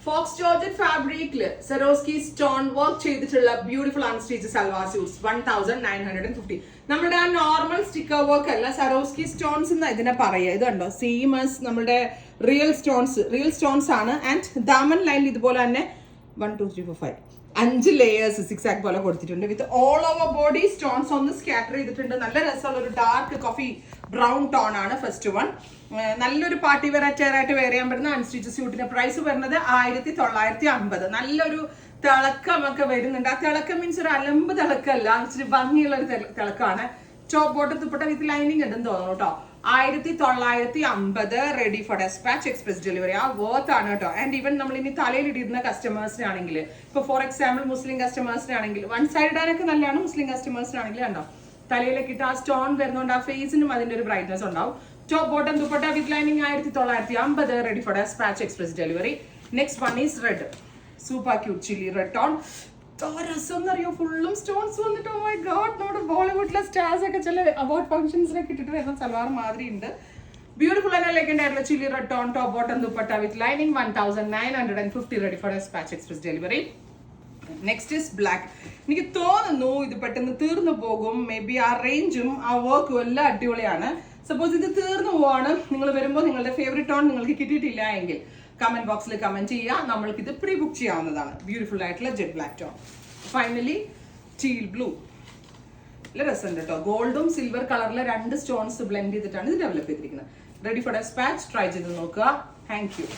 Fox georgette ഫാബ്രിക്കില് സെറോസ്കി stone work ചെയ്തിട്ടുള്ള beautiful unstitch salwar suites 1950. നമ്മുടെ ആ നോർമൽ സ്റ്റിക്കർ വർക്ക് അല്ല, സെറോസ്കി സ്റ്റോൺസ് എന്ന് ഇതിനെ പറയുക. ഇത് കണ്ടോ, സെയിം ആസ് നമ്മുടെ റിയൽ സ്റ്റോൺസ് ആണ്. ആൻഡ് ദാമൻ ലൈനിൽ ഇതുപോലെ തന്നെ 1 2 3 4 5 5 ലേയേഴ്സ് സിക്സ് ആക്ക് പോലെ കൊടുത്തിട്ടുണ്ട്. With all over body stones ഒന്ന് സ്കാറ്റർ ചെയ്തിട്ടുണ്ട്. നല്ല രസമുള്ള ഒരു ഡാർക്ക് കോഫി ബ്രൗൺ ടോൺ ആണ് ഫസ്റ്റ് വൺ. നല്ലൊരു പാർട്ടി വെയർ ആയിട്ട് വെയർ ചെയ്യാൻ പറ്റുന്ന അൺസ്റ്റിച്ച് സ്യൂട്ടിന്റെ പ്രൈസ് വരുന്നത് 1950. നല്ലൊരു തിളക്കമൊക്കെ വരുന്നുണ്ട്. ആ തിളക്കം മീൻസ് ഒരു അലമ്പ് തിളക്കമല്ല, ഇച്ചിരി ഭംഗിയുള്ള ഒരു തിളക്കമാണ്. Top bottom dupatta with lining ഉണ്ടെന്ന് തോന്നുന്നു കേട്ടോ. 1950, ready for dispatch, express delivery. ആ വർത്ത് ആണ് കേട്ടോ. ആൻഡ് ഈവൻ നമ്മൾ ഇനി തലയിൽ ഇടുന്ന കസ്റ്റമേഴ്സിനാണെങ്കിൽ, ഇപ്പൊ ഫോർ എക്സാമ്പിൾ മുസ്ലിം കസ്റ്റമേഴ്സിനാണെങ്കിൽ വൺ സൈഡ് ഇടാനൊക്കെ നല്ലതാണ്. മുസ്ലിം കസ്റ്റമേഴ്സിനാണെങ്കിൽ കണ്ടോ തലയിലേക്ക് ഇട്ട് ആ സ്റ്റോൺ വരുന്നതുകൊണ്ട് ആ ഫേസിനും അതിന്റെ ഒരു ബ്രൈറ്റ്നസ് ഉണ്ടാവും. Top bottom dupatta with lining 1950, ready for dispatch, express delivery. Next one is red, super cute chilli red tone. രസം എന്നറിയോ, ഫുള്ളും സ്റ്റോൺസ് വന്നിട്ട് ഓ മൈ ഗോഡ്, നമ്മുടെ ബോളിവുഡിലെ സ്റ്റാർസ് ഒക്കെ ചില അവാർഡ് ഫംഗ്ഷൻസിനൊക്കെ ഇട്ടിട്ട് വരുന്ന സൽവാർ മാതിരി ഉണ്ട്. ബ്യൂട്ടിഫുൾ ആൻഡ് എലഗന്റ് ആയിട്ടുള്ള chilli red tone, top bottom dupatta with lining 1950, ready for dispatch, express delivery. Next is black. എനിക്ക് തോന്നുന്നു ഇത് പെട്ടെന്ന് തീർന്നു പോകും. മേ ബി ആ റേഞ്ചും ആ വർക്കും എല്ലാം അടിപൊളിയാണ്. സപ്പോസ് ഇത് തീർന്നു പോവാണ്, നിങ്ങൾ വരുമ്പോൾ നിങ്ങളുടെ ഫേവറേറ്റ് ടോൺ നിങ്ങൾക്ക് കിട്ടിയിട്ടില്ല എങ്കിൽ കമന്റ് ബോക്സിൽ കമന്റ് ചെയ്യുക. നമ്മൾക്ക് ഇത് പ്രീ ബുക്ക് ചെയ്യാവുന്നതാണ്. ബ്യൂട്ടിഫുൾ ആയിട്ടുള്ള jet black tone. Finally teal blue. നല്ല രസമുണ്ട് കേട്ടോ. ഗോൾഡും സിൽവർ കളറിലെ 2 സ്റ്റോൺസ് ബ്ലെൻഡ് ചെയ്തിട്ടാണ് ഇത് ഡെവലപ്പ് ചെയ്തിരിക്കുന്നത്. Ready for dispatch. ട്രൈ ചെയ്ത് നോക്കുക. Thank you.